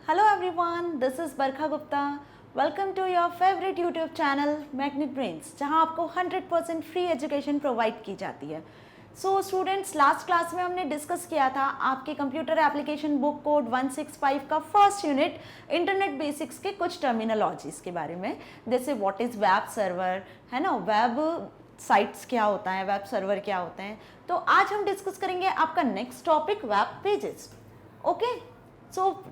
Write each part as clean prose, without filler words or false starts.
Hello everyone, this is Barkha Gupta. Welcome to your favorite YouTube channel Magnet Brains, जहां आपको 100% free education provide की जाती है. So students, last class में हमने डिस्कस किया था आपके कंप्यूटर एप्लीकेशन बुक कोड 165 का फर्स्ट यूनिट इंटरनेट बेसिक्स के कुछ टर्मिनोलॉजीज के बारे में, जैसे व्हाट इज़ वेब सर्वर, है ना, वेब साइट्स क्या होता है, वेब सर्वर क्या होते हैं. तो आज हम डिस्कस करेंगे आपका next topic web pages. Okay, so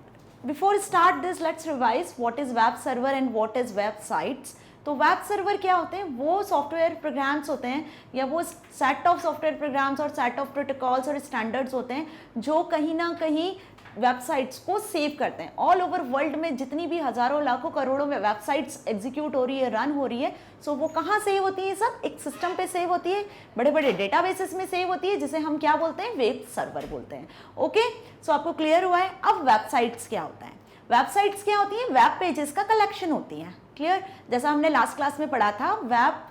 before start this let's revise what is web server and what is web sites. तो वेब सर्वर क्या होते हैं? वो सॉफ्टवेयर प्रोग्राम्स होते हैं या वो सेट ऑफ सॉफ्टवेयर प्रोग्राम्स और सेट ऑफ प्रोटोकॉल्स और स्टैंडर्ड्स होते हैं जो कहीं ना कहीं वेबसाइट्स को सेव करते हैं. ऑल ओवर वर्ल्ड में जितनी भी हजारों लाखों करोड़ों में वेबसाइट्स एग्जीक्यूट हो रही है, रन हो रही है, सो वो कहाँ सेव होती है? सब एक सिस्टम पे सेव होती है, बड़े बड़े डेटाबेसेस में सेव होती है, जिसे हम क्या बोलते हैं? वेब सर्वर बोलते हैं. ओके, सो आपको क्लियर हुआ है. अब वेबसाइट्स क्या होता है? वेबसाइट्स क्या होती हैं? वेब पेजेस का कलेक्शन होती हैं. क्लियर? जैसा हमने लास्ट क्लास में पढ़ा था, web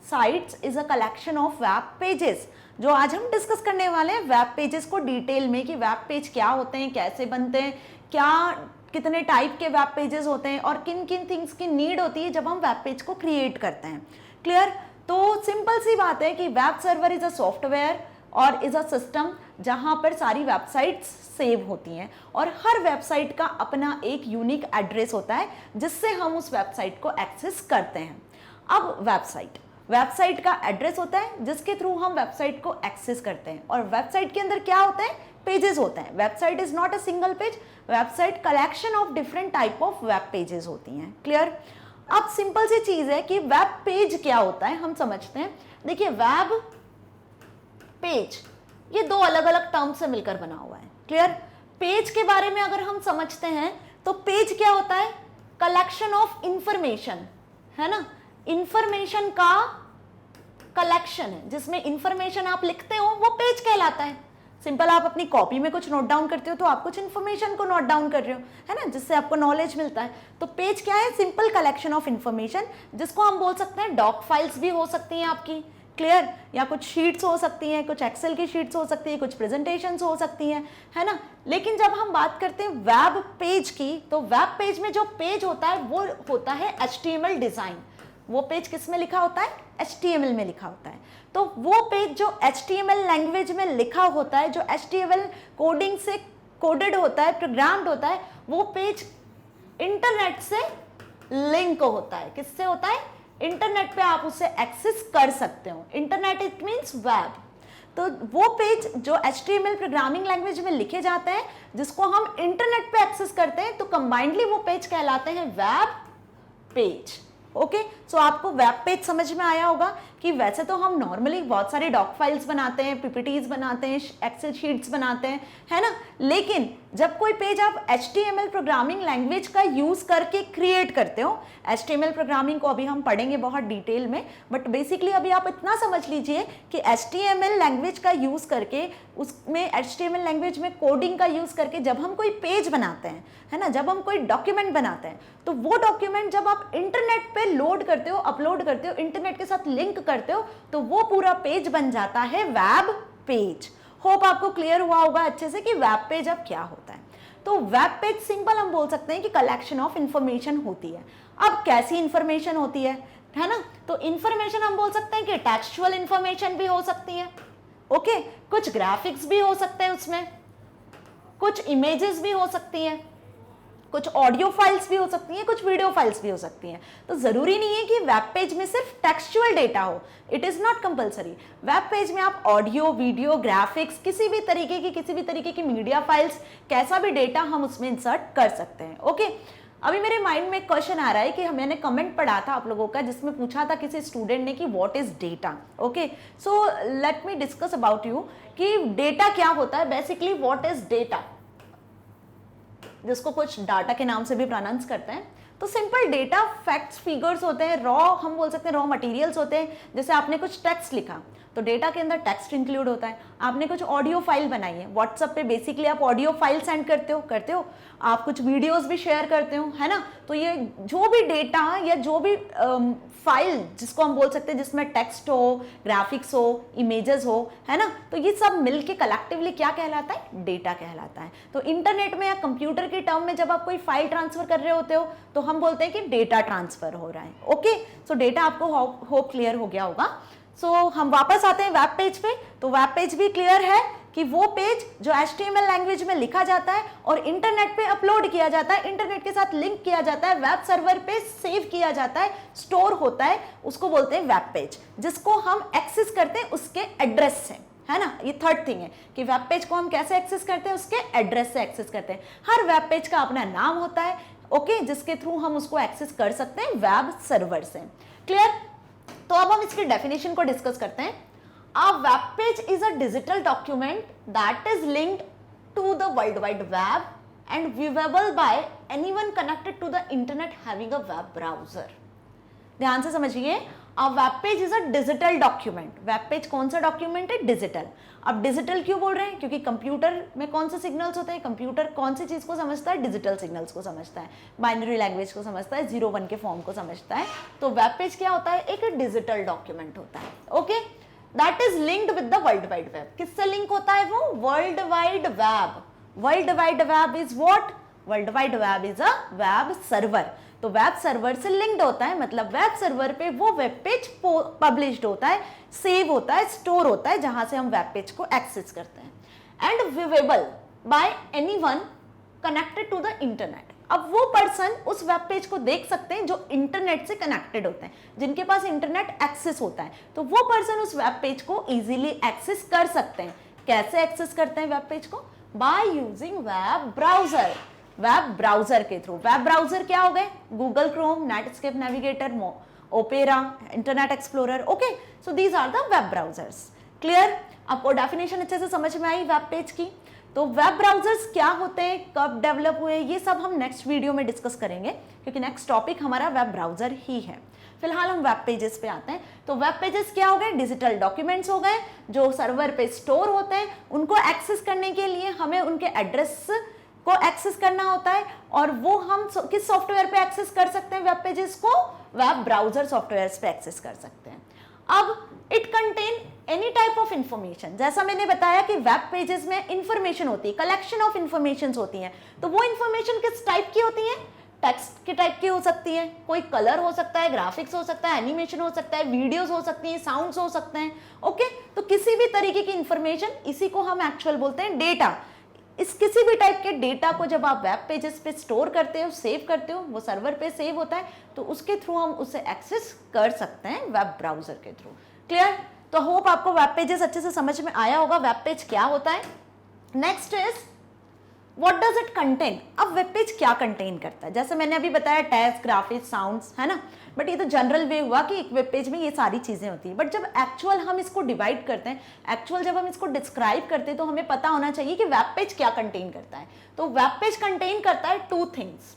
sites is a collection of web pages. जो आज हम डिस्कस करने वाले हैं वेब पेजेस को डिटेल में, कि वेब पेज क्या होते हैं, कैसे बनते हैं, क्या कितने टाइप के वेब पेजेस होते हैं और किन किन थिंग्स की नीड होती है जब हम वेब पेज को क्रिएट करते हैं. क्लियर? तो सिंपल सी बात है कि web server is a software और इज अ सिस्टम जहां पर सारी वेबसाइट्स सेव होती हैं और हर वेबसाइट का अपना एक यूनिक एड्रेस होता है जिससे हम उस वेबसाइट को एक्सेस करते हैं. अब वेबसाइट का एड्रेस होता है जिसके थ्रू हम वेबसाइट को एक्सेस करते हैं और वेबसाइट के अंदर क्या होता है? पेजेस होते हैं. Website is not a single page, website collection of different type of web pages होती हैं. क्लियर? अब सिंपल सी चीज है कि वेब पेज क्या होता है, हम समझते हैं. देखिए, वेब पेज ये दो अलग अलग टर्म से मिलकर बना हुआ है. क्लियर? पेज के बारे में अगर हम समझते हैं तो पेज क्या होता है? कलेक्शन ऑफ इंफॉर्मेशन, है ना, इंफॉर्मेशन का कलेक्शन है. जिसमें इंफॉर्मेशन आप लिखते हो वो पेज कहलाता है. सिंपल, आप अपनी कॉपी में कुछ नोट डाउन करते हो तो आप कुछ इंफॉर्मेशन को नोट डाउन कर रहे हो, है ना, जिससे आपको नॉलेज मिलता है. तो पेज क्या है? सिंपल कलेक्शन ऑफ इंफॉर्मेशन, जिसको हम बोल सकते हैं डॉक फाइल्स भी हो सकती हैं आपकी. क्लियर? या कुछ शीट्स हो सकती हैं, कुछ एक्सेल की शीट्स हो सकती है, कुछ प्रेजेंटेशंस हो सकती हैं, है ना. लेकिन जब हम बात करते हैं वेब पेज की, तो वेब पेज में जो पेज होता है वो होता है HTML डिजाइन. वो पेज किस में लिखा होता है? HTML में लिखा होता है. तो वो पेज जो HTML लैंग्वेज में लिखा होता है, जो HTML कोडिंग से कोडेड होता है, प्रोग्राम्ड होता है, वो पेज इंटरनेट से लिंक होता है. किससे होता है? इंटरनेट पे आप उसे एक्सेस कर सकते हो. Internet it means web. तो वो पेज जो HTML प्रोग्रामिंग लैंग्वेज में लिखे जाते हैं, जिसको हम इंटरनेट पे एक्सेस करते हैं, तो कंबाइंडली वो पेज कहलाते हैं वेब पेज. ओके, सो आपको वेब पेज समझ में आया होगा कि वैसे तो हम नॉर्मली बहुत सारे डॉक फाइल्स बनाते हैं, PPTs बनाते हैं, एक्सेल शीट्स बनाते हैं, है ना. लेकिन जब कोई पेज आप HTML प्रोग्रामिंग लैंग्वेज का यूज करके क्रिएट करते हो, HTML प्रोग्रामिंग को अभी हम पढ़ेंगे बहुत डिटेल में, बट बेसिकली अभी आप इतना समझ लीजिए कि HTML लैंग्वेज का यूज करके, उसमें HTML लैंग्वेज में कोडिंग का यूज करके जब हम कोई पेज बनाते हैं, है ना, जब हम कोई डॉक्यूमेंट बनाते हैं, तो वो डॉक्यूमेंट जब आप इंटरनेट पे लोड करते हो, अपलोड करते हो, इंटरनेट के साथ लिंक करते हो, तो वो पूरा पेज बन जाता है वेब पेज. होप आपको क्लियर हुआ होगा अच्छे से कि वेब पेज अब क्या होता है. तो वेब पेज सिंपल हम बोल सकते हैं कि कलेक्शन ऑफ इंफॉर्मेशन होती है. अब कैसी इंफॉर्मेशन होती है ना. तो इंफॉर्मेशन हम बोल सकते हैं कि टेक्सचुअल इंफॉर्मेशन भी हो सकती है. ओके, कुछ ग्राफिक्स भी हो सकते हैं उसमें, कुछ इमेजेस भी हो सकती हैं, कुछ ऑडियो फाइल्स भी हो सकती हैं, कुछ वीडियो फाइल्स भी हो सकती हैं. तो जरूरी नहीं है कि वेब पेज में सिर्फ टेक्सचुअल डेटा हो. It is not compulsory. Web page में आप ऑडियो, वीडियो, ग्राफिक्स, किसी भी तरीके की मीडिया फाइल्स, कैसा भी डेटा हम उसमें इंसर्ट कर सकते हैं. ओके, अभी मेरे माइंड में एक क्वेश्चन आ रहा है कि मैंने कमेंट पढ़ा था आप लोगों का, जिसमें पूछा था किसी स्टूडेंट ने कि what is data. Okay, so let me discuss about you कि डेटा क्या होता है. बेसिकली व्हाट इज डेटा, जिसको कुछ डाटा के नाम से भी प्रोनाउंस करते हैं. तो सिंपल डेटा फैक्ट्स, फिगर्स होते हैं, रॉ हम बोल सकते हैं, रॉ मटेरियल्स होते हैं. जैसे आपने कुछ टेक्स्ट लिखा, तो डेटा के अंदर टेक्स्ट इंक्लूड होता है। आपने कुछ ऑडियो फाइल बनाई है, व्हाट्सएप पे बेसिकली आप ऑडियो फाइल सेंड करते हो, आप कुछ वीडियोस भी शेयर करते हो, है ना। तो ये जो भी डेटा या जो भी फाइल जिसको हम बोल सकते हैं जिसमें टेक्स्ट हो, ग्राफिक्स हो, इमेजेस हो, है ना, तो ये सब मिलके कलेक्टिवली क्या कहलाता है, डेटा कहलाता है। तो इंटरनेट में या कंप्यूटर के टर्म में जब आप कोई फाइल ट्रांसफर कर रहे होते हो तो हम बोलते हैं कि डेटा ट्रांसफर हो रहा है। ओके, सो डेटा आपको होप क्लियर हो गया होगा। सो हम वापस आते हैं वेब पेज पे। तो वेब पेज भी क्लियर है कि वो पेज जो HTML लैंग्वेज में लिखा जाता है और इंटरनेट पे अपलोड किया जाता है, इंटरनेट के साथ लिंक किया जाता है, वेब सर्वर पे सेव किया जाता है, स्टोर होता है, उसको बोलते हैं वेब पेज, जिसको हम एक्सेस करते हैं उसके एड्रेस से, है ना। ये थर्ड थिंग है कि वेब पेज को हम कैसे एक्सेस करते हैं, उसके एड्रेस से एक्सेस करते हैं। हर वेब पेज का अपना नाम होता है, ओके, जिसके थ्रू हम उसको एक्सेस कर सकते हैं वेब सर्वर से। क्लियर। तो अब हम इसकी डेफिनेशन को डिस्कस करते हैं। A web page is a digital document that is linked to the World Wide Web and viewable by anyone connected to the internet having a web browser. ध्यान से समझिए, a web page is a digital document. Web page कौन सा document है, digital. अब digital क्यों बोल रहे हैं, क्योंकि कंप्यूटर में कौन से सिग्नल्स होते हैं, कंप्यूटर कौन सी चीज को समझता है, डिजिटल सिग्नल्स को समझता है, बाइनरी लैंग्वेज को समझता है, 0-1 के फॉर्म को समझता है। तो वेब पेज क्या होता है, एक डिजिटल डॉक्यूमेंट होता है। Okay, that is linked with the world wide web. किससे लिंक होता है वो, world wide web. World wide web is what, world wide web is a web server. तो वेब सर्वर से लिंक्ड होता है, मतलब वेब सर्वर पे वो वेब पेज पब्लिश्ड होता है, सेव होता है, स्टोर होता है, जहां से हम वेब पेज को एक्सेस करते हैं। And viewable by anyone connected to the internet. अब वो पर्सन उस वेब पेज को देख सकते हैं जो इंटरनेट से कनेक्टेड होते हैं, जिनके पास इंटरनेट एक्सेस होता है, तो वो पर्सन उस वेब पेज को इजीली एक्सेस कर सकते हैं। कैसे एक्सेस करते हैं वेब पेज को, by using web browser. Web browser के थ्रू। वेब ब्राउजर क्या हो गए, Google Chrome, Netscape Navigator, Opera, Internet Explorer. Okay, so these are the web browsers. Clear. आपको डेफिनेशन अच्छे से समझ में आई वेब पेज की। तो वेब ब्राउजर्स क्या होते हैं, कब डेवलप हुए, ये सब हम नेक्स्ट वीडियो में डिस्कस करेंगे, क्योंकि नेक्स्ट टॉपिक हमारा वेब ब्राउजर ही है। फिलहाल हम वेब पेजेस पे आते हैं। तो वेब पेजेस क्या हो गए, डिजिटल डॉक्यूमेंट्स हो गए जो सर्वर पे स्टोर होते हैं। उनको एक्सेस करने के लिए हमें उनके एड्रेस को एक्सेस करना होता है, और वो हम किस सॉफ्टवेयर पे एक्सेस कर सकते हैं वेब पेजेस को, वेब ब्राउजर सॉफ्टवेयर पे एक्सेस कर सकते हैं। अब it contain any type of information. जैसा मैंने बताया कि वेब पेजेस में इंफॉर्मेशन होती है, कलेक्शन ऑफ इंफॉर्मेशन होती है। तो वो इंफॉर्मेशन किस टाइप की होती है, टेक्स्ट के टाइप की हो सकती है, कोई कलर हो सकता है, ग्राफिक्स हो सकता है, एनिमेशन हो सकता है, वीडियोस हो सकती हैं, साउंड्स हो सकते हैं। ओके, तो किसी भी तरीके की इंफॉर्मेशन, इसी को हम एक्चुअल बोलते हैं डेटा। इस किसी भी टाइप के डेटा को जब आप वेब पेजेस पे स्टोर करते हो, सेव करते हो, वो सर्वर पे सेव होता है, तो उसके थ्रू हम उसे एक्सेस कर सकते हैं वेब ब्राउजर के थ्रू। क्लियर। तो होप आपको वेब पेजेस अच्छे से समझ में आया होगा, वेब पेज क्या होता है। Next is what does it contain. अब वेब पेज क्या कंटेन करता है, जैसे मैंने अभी बताया टेक्स्ट, ग्राफिक्स, साउंड्स, है ना, बट ये तो जनरल वे हुआ कि एक वेब पेज में ये सारी चीजें होती है। बट जब एक्चुअल हम इसको डिवाइड करते हैं, एक्चुअल जब हम इसको डिस्क्राइब करते हैं, तो हमें पता होना चाहिए कि वेब पेज क्या कंटेन करता है। तो वेब पेज कंटेन करता है टू थिंग्स,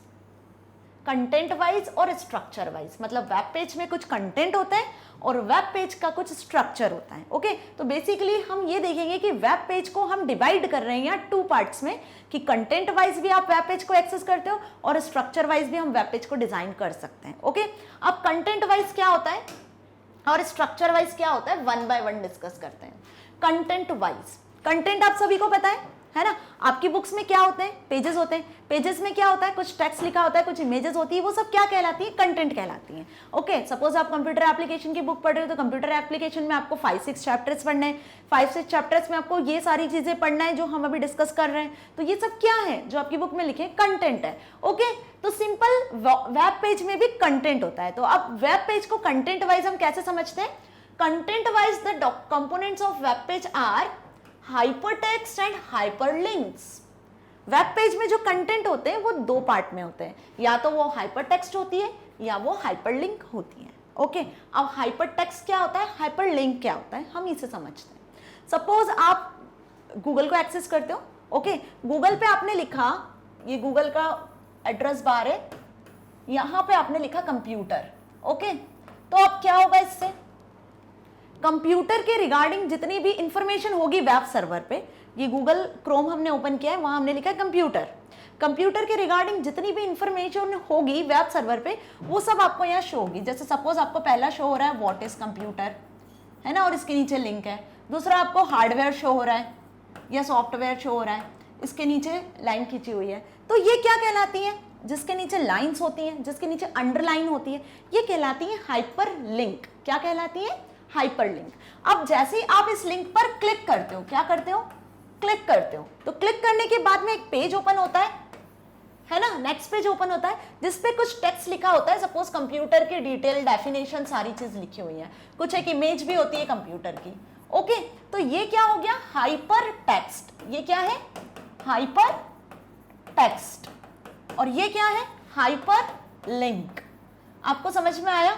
कंटेंट वाइज और स्ट्रक्चर वाइज। मतलब वेब पेज में कुछ कंटेंट होता है और वेब पेज का कुछ स्ट्रक्चर होता है। ओके, तो बेसिकली हम ये देखेंगे कि वेब पेज को हम डिवाइड कर रहे हैं यहाँ टू पार्ट्स में, कि कंटेंट वाइज भी आप वेब पेज को एक्सेस करते हो और स्ट्रक्चर वाइज भी हम वेब पेज को डिजाइन कर सकते हैं। ओके, अब कंटेंट वाइज क्या होता है और स्ट्रक्चर वाइज क्या होता है, वन बाय वन डिस्कस करते हैं। कंटेंट वाइज, कंटेंट आप सभी को पता है ना, आपकी बुक्स में क्या होते हैं, पेजेस होते हैं। पेजेस में क्या होता है, कुछ टेक्स्ट लिखा होता है, कुछ इमेजेस होती है, वो सब क्या कहलाती है, कंटेंट कहलाती हैं। ओके, सपोज आप कंप्यूटर एप्लीकेशन की बुक पढ़ रहे हो, तो कंप्यूटर एप्लीकेशन में आपको 5-6 चैप्टर्स पढ़ने हैं। 5-6 चैप्टर्स में आपको ये सारी चीजें पढ़ना है जो हम अभी डिस्कस कर रहे हैं। तो ये सब क्या है जो आपकी बुक में लिखे, कंटेंट है। ओके, तो सिंपल वेब पेज में भी कंटेंट होता है। तो अब वेब पेज को कंटेंट वाइज हम कैसे समझते हैं, content wise the components of web page are hypertext and hyperlinks. Web page में जो कंटेंट होते हैं वो दो पार्ट में होते हैं, या तो वो हाइपरटेक्स्ट होती है या वो हाइपरलिंक होती है। ओके, अब हाइपरटेक्स्ट क्या होता है, हाइपरलिंक क्या होता है, हम इसे समझते हैं। सपोज आप गूगल को एक्सेस करते हो। ओके, गूगल पे आपने लिखा, ये गूगल का एड्रेस बार है, यहां पे आपने लिखा कंप्यूटर। ओके, तो अब क्या होगा इससे, कंप्यूटर के रिगार्डिंग जितनी भी इंफॉर्मेशन होगी वेब सर्वर पे, ये गूगल क्रोम हमने ओपन किया है, वहां हमने लिखा है कंप्यूटर, कंप्यूटर के रिगार्डिंग जितनी भी इंफॉर्मेशन होगी वेब सर्वर पे वो सब आपको यहाँ शो होगी। जैसे सपोज आपको पहला शो हो रहा है व्हाट इज कंप्यूटर, है ना, और इसके नीचे लिंक है। दूसरा आपको हार्डवेयर शो हो रहा है या सॉफ्टवेयर शो हो रहा है, इसके नीचे लाइन खींची हुई है। तो ये क्या कहलाती है, जिसके नीचे लाइंस होती हैं, जिसके नीचे अंडरलाइन होती है, ये कहलाती है हाइपर लिंक। क्या कहलाती है, हाइपर लिंक। अब जैसे ही आप इस लिंक पर क्लिक करते हो, क्या करते हो, क्लिक करते हो, तो क्लिक करने के बाद में एक पेज ओपन होता है ना, नेक्स्ट पेज ओपन होता है जिसपे कुछ टेक्स्ट लिखा होता है। सपोज कंप्यूटर की डिटेल, डेफिनेशन, सारी चीज लिखी हुई है, कुछ एक इमेज भी होती है कंप्यूटर की। ओके, तो ये क्या हो गया, हाइपर टेक्स्ट। ये क्या है, हाइपर टेक्स्ट। और ये क्या है, हाइपर लिंक। आपको समझ में आया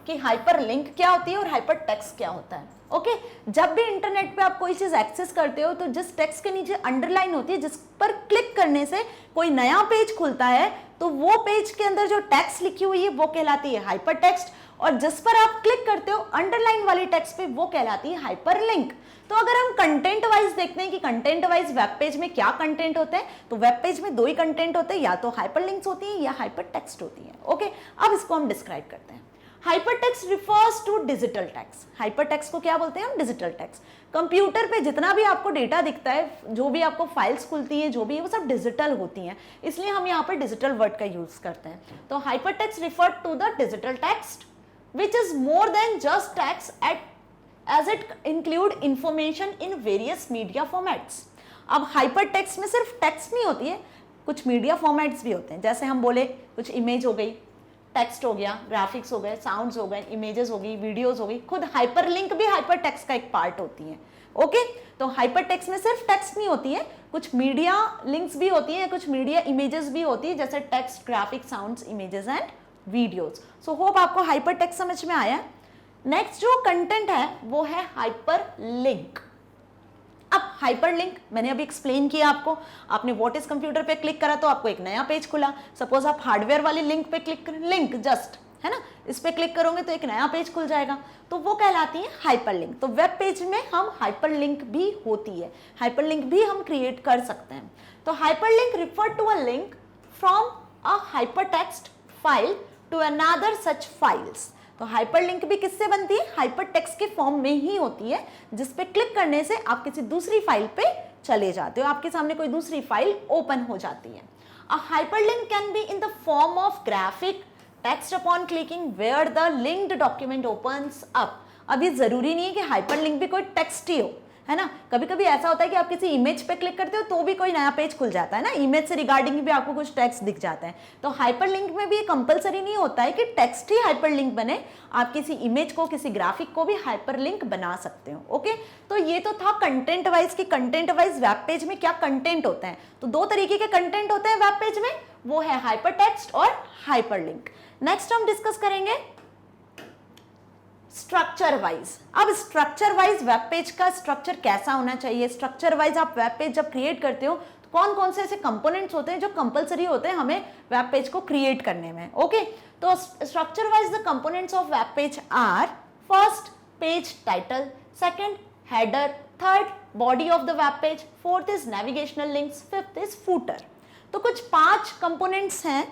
कि हाइपर लिंक क्या होती है और हाइपर टेक्स्ट क्या होता है। ओके, जब भी इंटरनेट पे आप कोई चीज एक्सेस करते हो तो जिस टेक्स्ट के नीचे अंडरलाइन होती है, जिस पर क्लिक करने से कोई नया पेज खुलता है, तो वो पेज के अंदर जो टेक्स्ट लिखी हुई है वो कहलाती है हाइपर टेक्स्ट, और जिस पर आप क्लिक करते हो अंडरलाइन वाली टेक्स्ट पे वो कहलाती है हाइपर लिंक। तो अगर हम कंटेंट वाइज देखते हैं कि कंटेंट वाइज वेब पेज में क्या कंटेंट होते हैं, तो वेब पेज में दो ही कंटेंट होते हैं, या तो हाइपर लिंक्स होती है या हाइपर टेक्स्ट होती है। ओके, अब इसको हम डिस्क्राइब करते हैं। Hypertext refers to digital text. Hypertext को क्या बोलते हैं हम, डिजिटल टेक्स्ट। कंप्यूटर पे जितना भी आपको डेटा दिखता है, जो भी आपको फाइल्स खुलती हैं, जो भी है वो सब डिजिटल होती हैं, इसलिए हम यहाँ पर डिजिटल वर्ड का यूज करते हैं। तो hypertext refer to the digital text which is more than just text as it include information in various media formats। अब हाइपर टेक्स्ट में सिर्फ टेक्स्ट नहीं होती है, कुछ मीडिया फॉर्मेट्स भी होते हैं। जैसे हम बोले कुछ इमेज हो गई, टेक्स्ट हो गया, ग्राफिक्स हो गए, साउंड्स हो गए, इमेजेस हो गई, वीडियोस हो गई, खुद हाइपर लिंक भी हाइपर टेक्स्ट का एक पार्ट होती है। ओके, तो हाइपर टेक्स्ट में सिर्फ टेक्स्ट नहीं होती है, कुछ मीडिया लिंक्स भी होती हैं, कुछ मीडिया इमेजेस भी होती है, जैसे text, graphics, sounds, images and videos. So hope आपको हाइपर टेक्स्ट समझ में आया। नेक्स्ट जो कंटेंट है वो है हाइपर लिंक। अब हाइपर लिंक मैंने अभी एक्सप्लेन किया आपको, आपने व्हाट इज कंप्यूटर पे क्लिक करा तो आपको एक नया पेज खुला। सपोज आप हार्डवेयर वाली लिंक पे क्लिक करें, लिंक जस्ट है ना, इस पे क्लिक करोगे तो एक नया पेज खुल जाएगा, तो वो कहलाती है हाइपर लिंक। तो वेब पेज में हम हाइपर लिंक भी होती है, हाइपर लिंक भी हम क्रिएट कर सकते हैं। तो hyper link refer to a link from a hyper text file to another such files. तो हाइपरलिंक भी किससे बनती है, हाइपर टेक्स्ट के फॉर्म में ही होती है, जिस पे क्लिक करने से आप किसी दूसरी फाइल पे चले जाते हो, आपके सामने कोई दूसरी फाइल ओपन हो जाती है। A hyperlink can be in the form of graphic text upon clicking where the linked document opens up. अब ये जरूरी नहीं है कि हाइपरलिंक भी कोई टेक्स्ट ही हो, है ना। कभी कभी ऐसा होता है कि आप किसी इमेज पे क्लिक करते हो तो भी कोई नया पेज खुल जाता है ना, इमेज से रिगार्डिंग भी आपको कुछ टेक्स्ट दिख जाता है। तो हाइपरलिंक में भी कंपलसरी नहीं होता है कि टेक्स्ट ही हाइपरलिंक बने, आप किसी इमेज को, किसी ग्राफिक को भी हाइपरलिंक बना सकते हो। ओके, तो ये तो था कंटेंट वाइज कि कंटेंट वाइज वेब पेज में क्या कंटेंट होते हैं। तो दो तरीके के कंटेंट होते हैं वेब पेज में, वो है हाइपर टेक्स्ट और हाइपरलिंक। नेक्स्ट हम डिस्कस करेंगे स्ट्रक्चर वाइज। अब स्ट्रक्चर वाइज वेब पेज का स्ट्रक्चर कैसा होना चाहिए, स्ट्रक्चर वाइज आप वेब पेज जब क्रिएट करते हो तो कौन कौन से ऐसे कंपोनेंट्स होते हैं जो कंपलसरी होते हैं हमें वेब पेज को क्रिएट करने में। ओके, तो structure wise the components of web page are first page title, second header, third body of the web page, fourth is navigational links, fifth is footer. तो कुछ 5 components हैं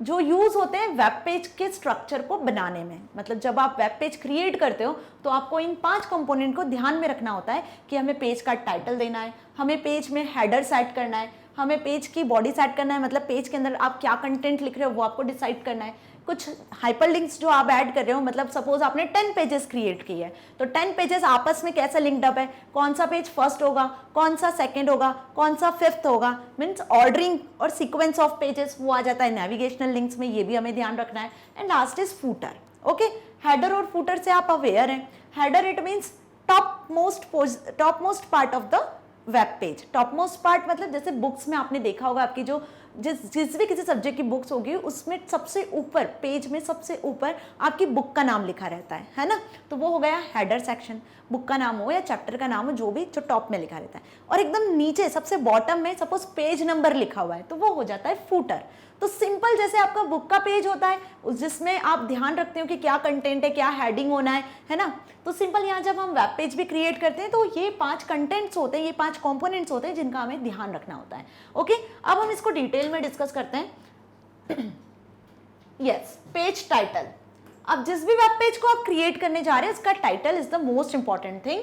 जो use होते हैं वेब पेज के structure को बनाने में। मतलब जब आप वेब पेज क्रिएट करते हो तो आपको इन 5 कंपोनेंट को ध्यान में रखना होता है कि हमें पेज का टाइटल देना है, हमें पेज में हेडर सेट करना है, हमें पेज की बॉडी सेट करना है, मतलब पेज के अंदर आप क्या कंटेंट लिख रहे हो वो आपको डिसाइड करना है। कुछ हाइपरलिंक्स जो आप ऐड कर रहे हो, मतलब सपोज आपने 10 पेजेस क्रिएट किए हैं तो 10 पेजेस आपस में कैसे लिंक्ड अप है, कौन सा पेज फर्स्ट होगा, कौन सा सेकंड होगा, कौन सा फिफ्थ होगा, मींस ऑर्डरिंग और सीक्वेंस ऑफ पेजेस वो आ जाता है नेविगेशनल लिंक्स में, ये भी हमें ध्यान रखना है। And last is footer. Okay, header और फूटर से आप अवेयर हैं। Header it means top most part of the web page. Top most part मतलब जैसे बुक्स में आपने देखा होगा आपकी जो जिस भी किसी सब्जेक्ट की बुक्स होगी उसमें सबसे ऊपर पेज में सबसे ऊपर आपकी बुक का नाम लिखा रहता है ना, तो वो हो गया हेडर सेक्शन, बुक का नाम हो या चैप्टर का नाम हो जो भी, जो टॉप में लिखा रहता है। और एकदम नीचे सबसे बॉटम में सपोज पेज नंबर लिखा हुआ है तो वो हो जाता है फूटर। तो सिंपल जैसे आपका बुक का पेज होता है जिसमें आप ध्यान रखते हो कि क्या कंटेंट है, क्या हेडिंग होना है ना, तो सिंपल यहाँ जब हम वेब पेज भी क्रिएट करते हैं तो ये 5 कंटेंट्स होते हैं, ये 5 कंपोनेंट्स होते हैं जिनका हमें ध्यान रखना होता है। ओके, अब हम इसको डिटेल में डिस्कस करते हैं। Yes, page title. अब जिस भी वेब पेज को आप क्रिएट करने जा रहे हैं इसका title is the most important thing.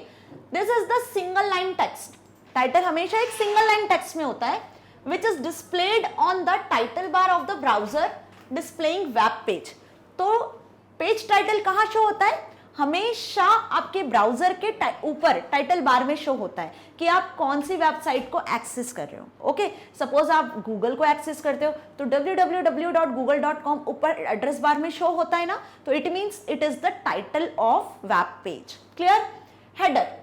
This is the single line text. Title हमेशा एक सिंगल लाइन टेक्स्ट में होता है which is displayed on the title bar of the browser displaying web page। तो पेज टाइटल कहाँ show होता है? हमेशा आपके ब्राउजर के ऊपर टाइटल बार में शो होता है कि आप कौन सी वेबसाइट को एक्सेस कर रहे हो। ओके, सपोज आप गूगल को एक्सेस करते हो तो www.google.com ऊपर एड्रेस बार में शो होता है ना, तो it means it is the title of web page. Clear? Header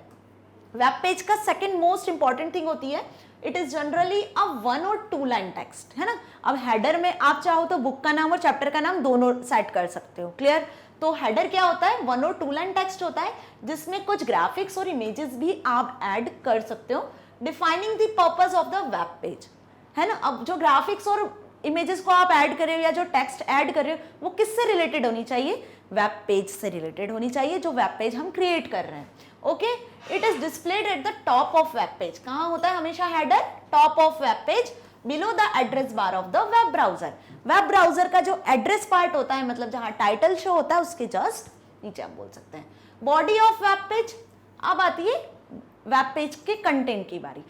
web page का सेकेंड मोस्ट इंपॉर्टेंट थिंग होती है, इट इज जनरली अ 1 और 2 लाइन टेक्स्ट, है ना। अब हेडर में आप चाहो तो बुक का नाम और चैप्टर का नाम दोनों सेट कर सकते हो। क्लियर? तो हेडर क्या होता है? 1 और 2 लाइन टेक्स्ट होता है जिसमें कुछ ग्राफिक्स और इमेजेस भी आप ऐड कर सकते हो, defining the purpose of the web page, है ना। अब जो ग्राफिक्स और इमेजेस को आप ऐड कर रहे हो या जो टेक्स्ट ऐड कर रहे हो वो किससे रिलेटेड होनी चाहिए? वेब पेज से रिलेटेड होनी चाहिए, जो वेब पेज हम क्रिएट कर रहे हैं। Okay, it is displayed at the top of web page. कहाँ होता है हमेशा header? Top of web page, below the address bar of the web browser. Web browser का जो एड्रेस पार्ट होता है, मतलब जहां टाइटल शो होता है उसके जस्ट नीचे आप बोल सकते हैं। Body of web page. अब आती है वेब पेज के कंटेंट की बारी।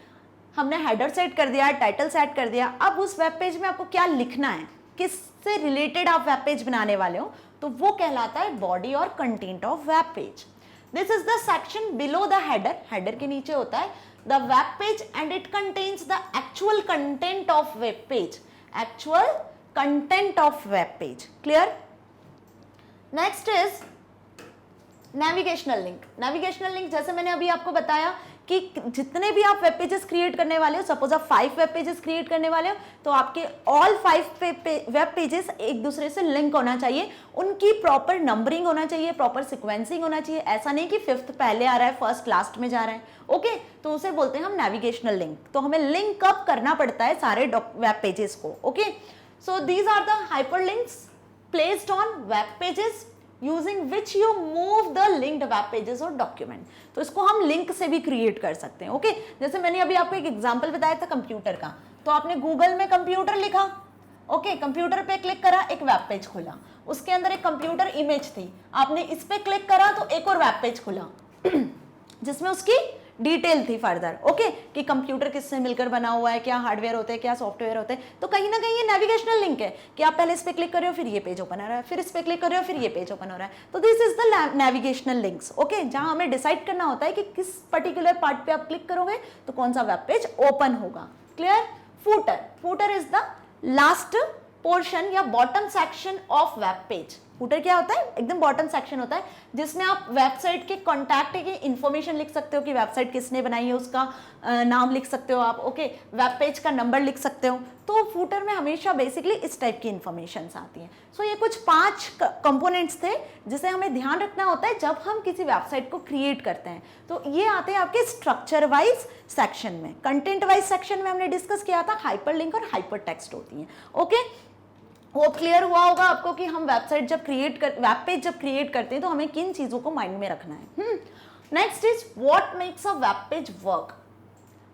हमने हेडर सेट कर दिया, टाइटल सेट कर दिया, अब उस वेब पेज में आपको क्या लिखना है, किससे रिलेटेड आप वेब पेज बनाने वाले हो, तो वो कहलाता है बॉडी और content of web page. This is the section below the header. Header के नीचे होता है the web page and it contains the actual content of web page. Actual content of web page. Clear? Next is navigational link. Navigational link जैसे मैंने अभी आपको बताया कि जितने भी आप वेब पेजेस क्रिएट करने वाले हो, सपोज आप 5 वेब पेजेस क्रिएट करने वाले हो तो आपके ऑल 5 वेब पेजेस एक दूसरे से लिंक होना चाहिए, उनकी प्रॉपर नंबरिंग होना चाहिए, प्रॉपर सिक्वेंसिंग होना चाहिए। ऐसा नहीं कि 5th पहले आ रहा है, 1st लास्ट में जा रहा है। ओके, तो उसे बोलते हैं हम नेविगेशनल लिंक। तो हमें लिंक अप करना पड़ता है सारे वेब पेजेस को। Okay, so these are the hyperlinks placed on web pages using which you move the linked web pages or document। तो इसको हम लिंक से भी क्रिएट कर सकते हैं। ओके, जैसे मैंने अभी आपको एक एग्जांपल बताया था कंप्यूटर का, तो आपने गूगल में कंप्यूटर लिखा, ओके, कंप्यूटर पे क्लिक करा, एक वेब पेज खुला, उसके अंदर एक कंप्यूटर इमेज थी, आपने इस पे क्लिक करा तो एक और वेब पेज खुला जिसमें उसकी डिटेल थी फर्दर। ओके, कि कंप्यूटर किससे मिलकर बना हुआ है, क्या हार्डवेयर होते हैं, क्या सॉफ्टवेयर होते हैं। तो कहीं ना कहीं ये नेविगेशनल लिंक है कि आप पहले इस पे क्लिक कर रहे हो फिर ये पेज ओपन हो रहा है, फिर इस पे क्लिक कर रहे हो फिर ये पेज ओपन हो रहा है। तो this is the navigational links. Okay, जहां हमें डिसाइड करना होता है कि किस पर्टिकुलर पार्ट पे आप क्लिक करोगे तो कौन सा वेब पेज ओपन होगा। Clear? Footer. Footer is the last portion या bottom section of web page. Footer क्या होता है? एकदम बॉटम सेक्शन होता है जिसमें आप वेबसाइट के कॉन्टैक्ट की इंफॉर्मेशन लिख सकते हो कि वेबसाइट किसने बनाई है, उसका नाम लिख सकते हो आप। ओके, वेब पेज का नंबर लिख सकते हो। तो फूटर में हमेशा बेसिकली इस टाइप की इंफॉर्मेशन आती हैं। सो ये कुछ 5 कंपोनेंट्स थे जिसे हमें ध्यान रखना होता है जब हम किसी वेबसाइट को क्रिएट करते हैं। तो ये आते हैं आपके स्ट्रक्चर वाइज सेक्शन में। कंटेंट वाइज सेक्शन में हमने डिस्कस किया था हाइपरलिंक और हाइपर टेक्स्ट होती हैं। ओके, वो क्लियर हुआ होगा आपको कि हम वेबसाइट जब वेब पेज जब क्रिएट करते हैं तो हमें किन चीजों को माइंड में रखना है। Next is what makes a web page work.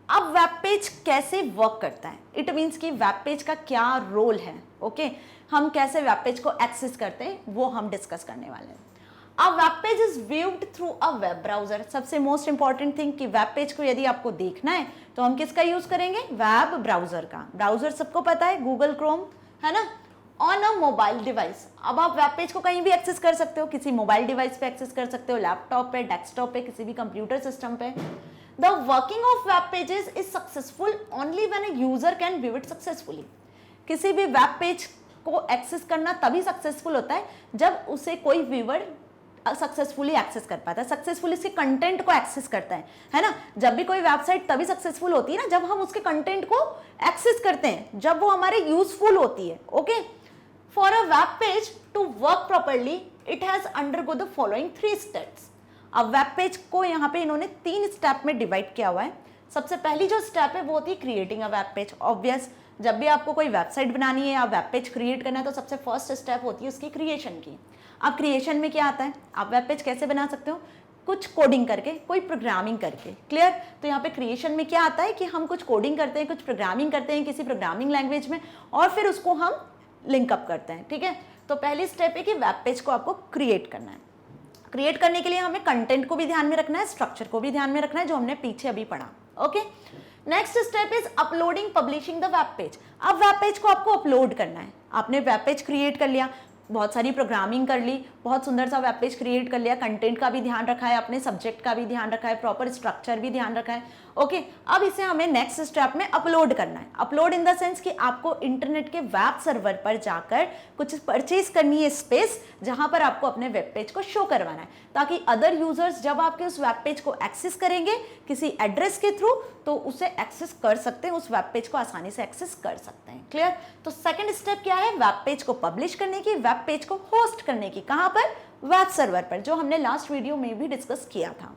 अब वेब पेज कैसे वर्क करता है, इट मीन्स कि वेब पेज का क्या रोल है। ओके, हम कैसे वेब पेज को एक्सेस करते हैं वो हम डिस्कस करने वाले हैं। अब web page is viewed through a web browser. सबसे मोस्ट इंपॉर्टेंट थिंग कि वेब पेज को यदि आपको देखना है तो हम किसका यूज करेंगे? वेब ब्राउजर का। ब्राउजर सबको पता है, गूगल क्रोम, है ना, ऑन अ मोबाइल डिवाइस। अब आप वेब पेज को कहीं भी एक्सेस कर सकते हो, किसी मोबाइल डिवाइस पे एक्सेस कर सकते हो, लैपटॉप पे, डेस्कटॉप पे, किसी भी कंप्यूटर सिस्टम पे। The working of web pages is successful only when a user can view it successfully. किसी भी वेब पेज को एक्सेस करना तभी सक्सेसफुल होता है जब उसे कोई व्यूअर सक्सेसफुली एक्सेस कर पाता है, सक्सेसफुली उसके कंटेंट को एक्सेस करता है ना। जब भी कोई वेबसाइट तभी सक्सेसफुल होती है ना जब हम उसके कंटेंट को एक्सेस करते हैं, जब वो हमारे यूजफुल होती है। Okay, for a web page to work properly it has undergo the following 3 steps. अब वेब पेज को यहाँ पे इन्होंने 3 स्टेप में डिवाइड किया हुआ है। सबसे पहली जो स्टेप है वो होती है creating a web page. Obvious, जब भी आपको कोई वेबसाइट बनानी है या वेब पेज क्रिएट करना है तो सबसे फर्स्ट स्टेप होती है उसकी क्रिएशन की। अब क्रिएशन में क्या आता है, आप वेब पेज कैसे बना सकते हो, कुछ कोडिंग करके, कोई प्रोग्रामिंग करके। क्लियर? तो यहाँ पे क्रिएशन में क्या आता है कि हम कुछ कोडिंग करते हैं, कुछ प्रोग्रामिंग करते हैं किसी प्रोग्रामिंग लैंग्वेज में, और फिर उसको हम लिंकअप करते हैं। ठीक है, तो पहली स्टेप है कि वेब पेज को आपको क्रिएट करना है। क्रिएट करने के लिए हमें कंटेंट को भी ध्यान में रखना है, स्ट्रक्चर को भी ध्यान में रखना है, जो हमने पीछे अभी पढ़ा। Okay, next step is uploading publishing the web page. अब वेब पेज को आपको अपलोड करना है। आपने वेब पेज क्रिएट कर लिया, बहुत सारी प्रोग्रामिंग कर ली, बहुत सुंदर सा वेब पेज क्रिएट कर लिया, कंटेंट का भी ध्यान रखा है, अपने सब्जेक्ट का भी ध्यान रखा है, प्रॉपर स्ट्रक्चर भी ध्यान रखा है। ओके, अब इसे हमें नेक्स्ट स्टेप में अपलोड करना है। अपलोड इन द सेंस कि आपको इंटरनेट के वेब सर्वर पर जाकर कुछ परचेज करनी है स्पेस, जहां पर आपको अपने वेब पेज को शो करवाना है, ताकि अदर यूजर्स जब आपके उस वेब पेज को एक्सेस करेंगे किसी एड्रेस के थ्रू तो उसे एक्सेस कर सकते हैं, उस वेब पेज को आसानी से एक्सेस कर सकते हैं। क्लियर? तो सेकंड स्टेप क्या है, वेब पेज को पब्लिश करने की, वेब पेज को होस्ट करने की। कहां पर? वेब सर्वर पर, जो हमने लास्ट वीडियो में भी डिस्कस किया था।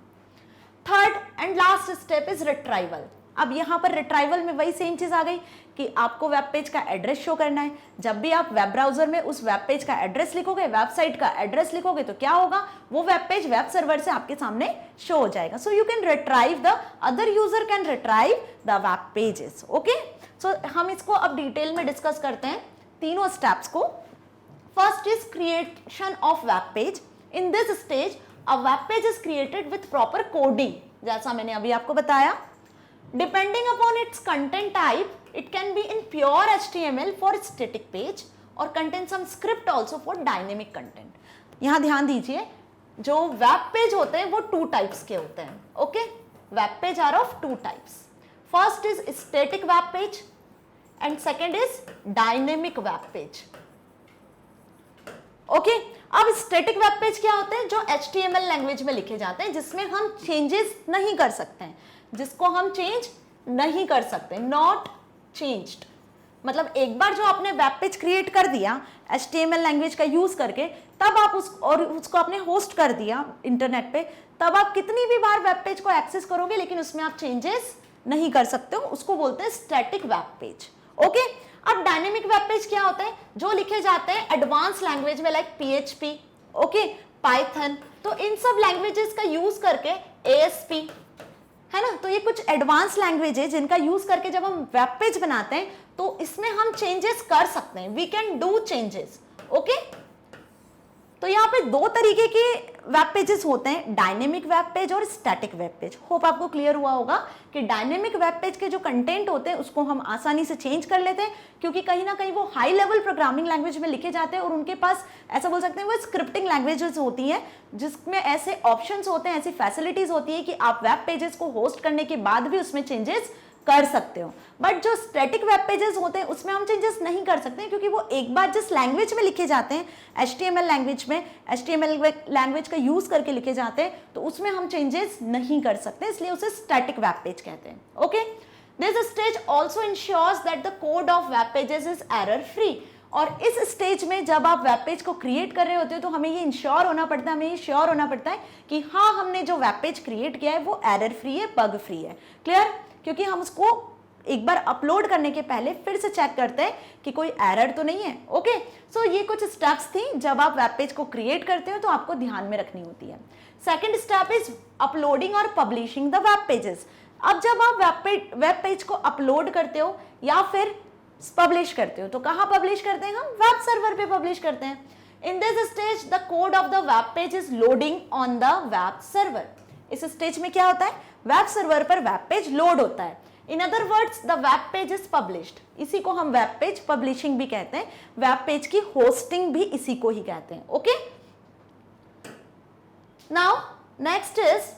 Third and last step is retrieval. अब यहां पर रिट्राइवल में वही सेम चीज आ गई कि आपको वेब पेज का एड्रेस शो करना है। जब भी आप वेब ब्राउजर में उस वेब पेज का एड्रेस लिखोगे, वेबसाइट का एड्रेस लिखोगे, तो क्या होगा, वो वेब पेज वेब सर्वर से आपके सामने शो हो जाएगा। So you can retrieve the other user can retrieve the web pages. Okay, so हम इसको अब डिटेल में डिस्कस करते हैं तीनों स्टेप्स को। First is creation of web page. In this stage a web page is created with proper coding, जैसा मैंने अभी आपको बताया। Depending upon its content type, it can be in pure HTML for static page or contain some script also for dynamic content. यहाँ ध्यान दीजिए, जो web page होते हैं वो 2 टाइप्स के होते हैं। Okay, web page are of 2 types. First is static web page and second is dynamic web page. Okay, अब स्टैटिक वेब पेज क्या होते हैं, जो HTML लैंग्वेज में लिखे जाते हैं, जिसमें हम चेंजेस नहीं कर सकते हैं, जिसको हम चेंज नहीं कर सकते, नॉट चेंज्ड। मतलब एक बार जो आपने वेब पेज क्रिएट कर दिया HTML लैंग्वेज का यूज करके, तब आप उसको आपने होस्ट कर दिया इंटरनेट पे, तब आप कितनी भी बार वेब पेज को एक्सेस करोगे लेकिन उसमें आप चेंजेस नहीं कर सकते हो, उसको बोलते हैं स्टैटिक वेब पेज। ओके, अब डायनेमिक वेब पेज क्या होते हैं, जो लिखे जाते हैं एडवांस लैंग्वेज में, लाइक PHP, ओके, पाइथन। तो इन सब लैंग्वेजेस का यूज करके ASP, है ना, तो ये कुछ एडवांस लैंग्वेज है जिनका यूज करके जब हम वेब पेज बनाते हैं तो इसमें हम चेंजेस कर सकते हैं, we can do changes. Okay, तो यहाँ पे 2 तरीके के वेब पेजेस होते हैं, डायनेमिक वेब पेज और स्टैटिक वेब पेज। होप आपको क्लियर हुआ होगा कि डायनेमिक वेब पेज के जो कंटेंट होते हैं उसको हम आसानी से चेंज कर लेते हैं, क्योंकि कहीं ना कहीं वो हाई लेवल प्रोग्रामिंग लैंग्वेज में लिखे जाते हैं और उनके पास, ऐसा बोल सकते हैं, वो स्क्रिप्टिंग लैंग्वेजेस होती हैं जिसमें ऐसे ऑप्शंस होते हैं, ऐसी फैसिलिटीज होती है कि आप वेब पेजेस को होस्ट करने के बाद भी उसमें चेंजेस कर सकते हो। बट जो स्टैटिक वेब पेजेस होते हैं उसमें हम चेंजेस नहीं कर सकते, क्योंकि वो एक बार जिस लैंग्वेज में लिखे जाते हैं, HTML लैंग्वेज में, HTML लैंग्वेज का यूज करके लिखे जाते हैं, तो उसमें हम चेंजेस नहीं कर सकते, इसलिए उसे स्टैटिक वेब पेज कहते हैं। Okay, this stage also ensures that the code of web pages is error free. और इस स्टेज में जब आप वेब पेज को क्रिएट कर रहे होते हो तो हमें ये इंश्योर होना पड़ता है, हमें ये श्योर होना पड़ता है कि हाँ, हमने जो वेब पेज क्रिएट किया है वो एरर फ्री है, बग फ्री है। क्लियर? क्योंकि हम उसको एक बार अपलोड करने के पहले फिर से चेक करते हैं कि कोई एरर तो नहीं है। ओके, सो ये कुछ स्टेप्स थी जब आप वेब पेज को क्रिएट करते हो तो आपको ध्यान में रखनी होती है। सेकंड स्टेप इज अपलोडिंग और पब्लिशिंग द वेब पेजेस। अब जब आप वेब पेज को अपलोड करते हो या फिर पब्लिश करते हो, तो कहाँ पब्लिश करते हैं हम? वेब सर्वर पे पब्लिश करते हैं। In this stage the code of the web page is loading on the web server. इस स्टेज में क्या होता है? वेब सर्वर पर वेब पेज लोड होता है। In other words the web page is published. इसी को हम वेब पेज पब्लिशिंग भी कहते हैं, वेब पेज की होस्टिंग भी इसी को ही कहते हैं। Okay, now next is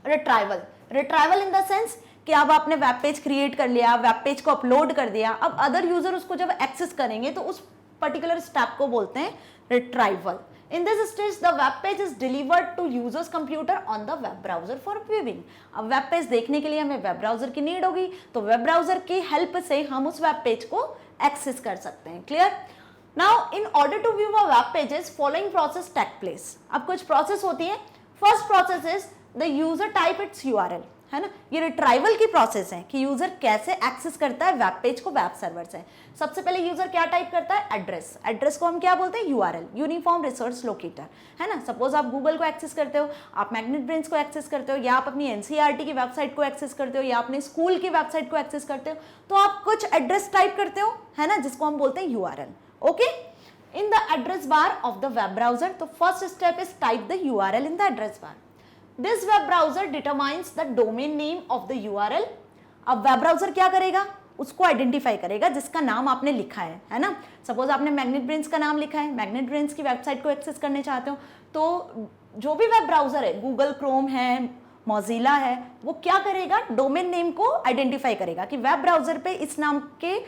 retrieval. Retrieval in the sense कि अब आपने वेब पेज क्रिएट कर लिया, वेब पेज को अपलोड कर दिया, अब अदर यूजर उसको जब एक्सेस करेंगे तो उस पर्टिकुलर स्टेप को बोलते हैं retrieval. In this stage, the web page is delivered to user's computer on the web browser for viewing. अब वेब पेज देखने के लिए हमें वेब ब्राउजर की नीड होगी, तो वेब ब्राउजर की हेल्प से हम उस वेब पेज को एक्सेस कर सकते हैं. Clear? Now in order to view a web pages following process take place. अब कुछ प्रोसेस होती है. First process is the user type its URL, है ना. ये रिट्राइवल की प्रोसेस है कि यूजर कैसे एक्सेस करता है वेब पेज को वेब सर्वर से. सबसे पहले यूजर क्या टाइप करता है? एड्रेस. एड्रेस को हम क्या बोलते हैं? यूआरएल, यूनिफॉर्म रिसोर्स लोकेटर, है ना. सपोज आप गूगल को एक्सेस करते हो, आप मैग्नेट ब्रेन्स को एक्सेस करते हो, या आप अपनी एनसीईआरटी की वेबसाइट को एक्सेस करते हो, या अपने स्कूल की वेबसाइट को एक्सेस करते हो, तो आप कुछ एड्रेस टाइप करते हो, है ना, जिसको हम बोलते हैं URL. Okay. In the address bar of the web browser, तो first step is type the URL in the address bar. This web browser determines the domain name of the URL. अब वेब ब्राउजर क्या करेगा? उसको identify करेगा जिसका नाम आपने लिखा है ना. सपोज आपने मैग्नेट ब्रेन्स का नाम लिखा है, मैग्नेट ब्रेन्स की वेबसाइट को एक्सेस करने चाहते हो, तो जो भी वेब ब्राउजर है, गूगल क्रोम है, मोजिला है, वो क्या करेगा? डोमेन नेम को आइडेंटिफाई करेगा कि वेब ब्राउजर पे इस नाम के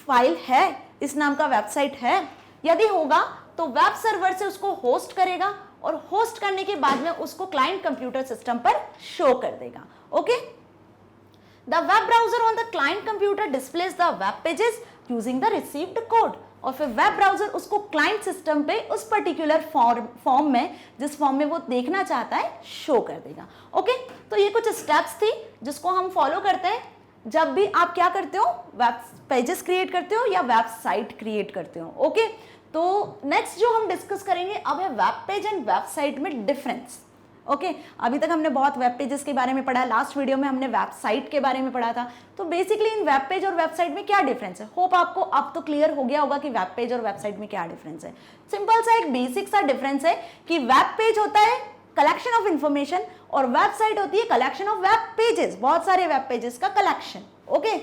फाइल है, इस नाम का वेबसाइट है. यदि होगा तो वेब सर्वर से उसको होस्ट करेगा, और होस्ट करने के बाद में उसको क्लाइंट कंप्यूटर सिस्टम पर शो कर देगा. Okay. The web browser on the client computer displace the web pages using the received code. और फिर वेब ब्राउजर उसको क्लाइंट सिस्टम पे उस पर्टिकुलर फॉर्म में, जिस फॉर्म में वो देखना चाहता है, शो कर देगा. ओके. तो ये कुछ स्टेप्स थी जिसको हम फॉलो करते हैं जब भी आप क्या करते हो? वेब पेजेस क्रिएट करते हो या वेबसाइट क्रिएट करते हो. ओके. तो नेक्स्ट जो हम डिस्कस करेंगे अब है वेब पेज एंड वेबसाइट में डिफरेंस. ओके. अभी तक हमने बहुत वेब पेजेस के बारे में पढ़ा, लास्ट वीडियो में हमने वेबसाइट के बारे में पढ़ा था. तो बेसिकली इन वेब पेज और वेबसाइट में क्या डिफरेंस है? होप आपको अब तो क्लियर हो गया होगा कि वेब पेज और वेबसाइट में क्या डिफरेंस है. सिंपल सा एक बेसिक सा डिफरेंस है कि वेब पेज होता है कलेक्शन ऑफ इंफॉर्मेशन और वेबसाइट होती है कलेक्शन ऑफ वेब पेजेस, बहुत सारे वेब पेजेस का कलेक्शन. ओके.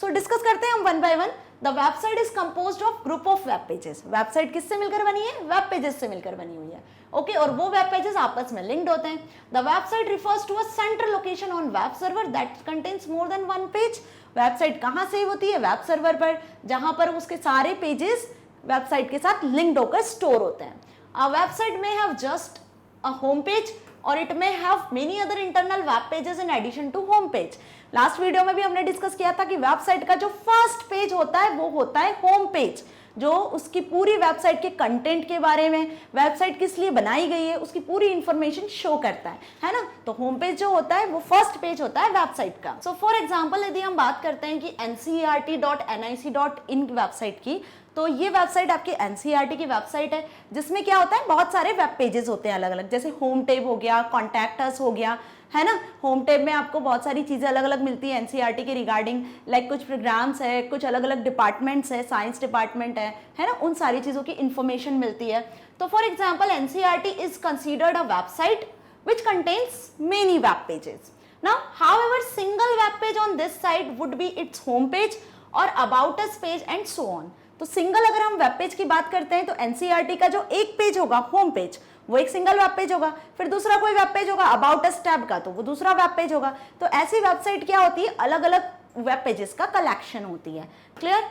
सो डिस्कस करते हैं हम one by one. The website is composed of group of web pages. Website किससे मिलकर बनी है? वेब पेजेस से मिलकर बनी हुई है. ओके. और वो वेब पेजेस आपस में लिंक्ड होते हैं. The website refers to a central location on web server that contains more than one page. Website कहाँ सेव होती है? वेब सर्वर पर, जहां पर उसके सारे पेजेस वेबसाइट के साथ लिंक्ड होकर स्टोर होते हैं. अ वेबसाइट में have just a home page or it may have many other internal web pages in addition to home page. Last video में भी हमने डिस्कस किया था कि वेबसाइट का जो फर्स्ट पेज होता है वो होता है होम पेज, जो उसकी पूरी वेबसाइट के कंटेंट के बारे में, वेबसाइट किस लिए बनाई गई है, उसकी पूरी इंफॉर्मेशन शो करता है ना. तो होम पेज जो होता है वो फर्स्ट पेज होता है वेबसाइट का. सो फॉर एग्जांपल यदि हम बात करते हैं कि ncert.nic.in वेबसाइट की, तो ये वेबसाइट आपकी एनसीईआरटी की वेबसाइट है जिसमें क्या होता है? बहुत सारे वेब पेजेस होते हैं अलग अलग, जैसे होम टैब हो गया, कॉन्टैक्ट अस हो गया, है ना. होम टैब में आपको बहुत सारी चीज़ें अलग अलग मिलती है एनसीईआरटी के रिगार्डिंग, लाइक कुछ प्रोग्राम्स है, कुछ अलग अलग डिपार्टमेंट्स है, साइंस डिपार्टमेंट है ना, उन सारी चीज़ों की इंफॉर्मेशन मिलती है. तो for example NCERT is considered a website which contains many web pages. Now however single web page on this site would be its home page और about us page and so on. तो single अगर हम web page की बात करते हैं तो NCERT का जो एक पेज होगा होम पेज, वो एक सिंगल वेब पेज होगा. फिर दूसरा कोई वेब पेज होगा अबाउट अस टैब का, तो वो दूसरा वेब पेज होगा. तो ऐसी वेबसाइट क्या होती है? अलग अलग वेब पेजेस का कलेक्शन होती है. Clear?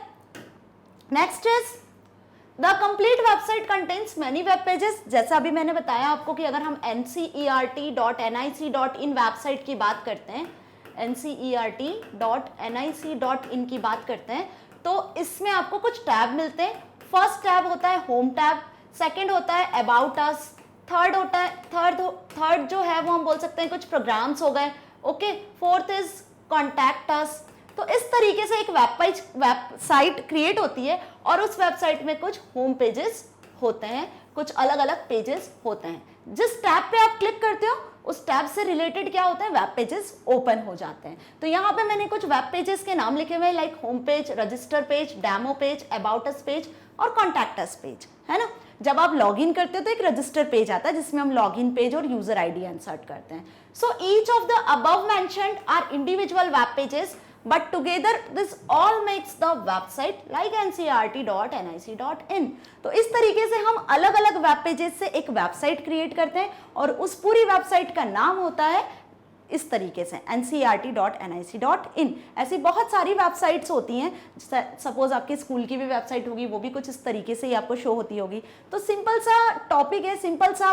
Next is the complete website contains many web pages. जैसा अभी मैंने बताया आपको कि अगर हम ncert.nic.in वेबसाइट की बात करते हैं, ncert.nic.in की बात करते हैं, तो इसमें आपको कुछ टैब मिलते हैं. फर्स्ट टैब होता है होम टैब, सेकंड होता है अबाउट अस, थर्ड होता है थर्ड जो है वो हम बोल सकते हैं कुछ प्रोग्राम्स हो गए. Okay. Fourth is contact us. तो इस तरीके से एक वेबसाइट क्रिएट होती है और उस वेबसाइट में कुछ होम पेजेस होते हैं, कुछ अलग अलग पेजेस होते हैं. जिस टैब पे आप क्लिक करते हो उस टैब से रिलेटेड क्या होते हैं? वेब पेजेस ओपन हो जाते हैं. तो यहाँ पे मैंने कुछ वेब पेजेस के नाम लिखे हुए हैं, like home page, register page, demo page, about us page और कॉन्टैक्ट अस पेज, है ना. जब आप लॉगिन करते हो तो एक रजिस्टर पेज आता है जिसमें हम लॉगिन पेज और यूजर आईडी इंसर्ट करते हैं. So each of the above mentioned are individual web pages, but together this all makes the website like ncert.nic.in. तो इस तरीके से हम अलग अलग वेब पेजेस से एक वेबसाइट क्रिएट करते हैं और उस पूरी वेबसाइट का नाम होता है इस तरीके से ncert.nic.in। ऐसी बहुत सारी वेबसाइट्स होती हैं, सपोज आपके स्कूल की भी वेबसाइट होगी, वो भी कुछ इस तरीके से ही आपको शो होती होगी। तो सिंपल सा टॉपिक है, सिंपल सा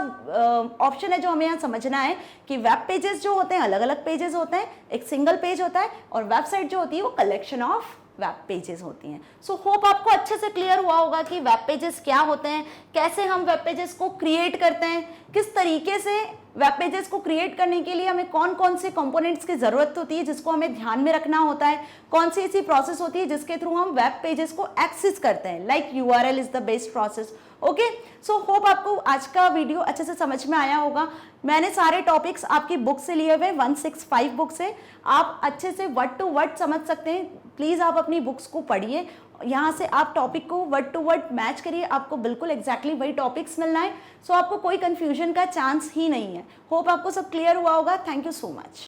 ऑप्शन है जो हमें यहाँ समझना है कि वेब पेजेस जो होते हैं अलग अलग पेजेस होते हैं, एक सिंगल पेज होता है, और वेबसाइट जो होती है वो कलेक्शन ऑफ वेब पेजेस होती हैं। सो होप आपको अच्छे से क्लियर हुआ होगा कि वेब पेजेस क्या होते हैं, कैसे हम वेब पेजेस को क्रिएट करते हैं, किस तरीके से वेब पेजेस को क्रिएट करने के लिए हमें कौन कौन से कंपोनेंट्स की ज़रूरत होती है जिसको हमें ध्यान में रखना होता है, कौन सी ऐसी प्रोसेस होती है जिसके थ्रू हम वेब पेजेस को एक्सेस करते हैं, like URL is the best process. Okay, so hope आपको आज का वीडियो अच्छे से समझ में आया होगा। मैंने सारे टॉपिक्स आपकी बुक से लिए हुए, 165 बुक से, आप अच्छे से वर्ड टू वर्ड समझ सकते हैं। प्लीज़ आप अपनी बुक्स को पढ़िए, यहाँ से आप टॉपिक को वर्ड टू वर्ड मैच करिए, आपको बिल्कुल एग्जैक्टली वही टॉपिक्स मिलना है। सो आपको कोई कंफ्यूजन का चांस ही नहीं है। होप आपको सब क्लियर हुआ होगा। Thank you so much.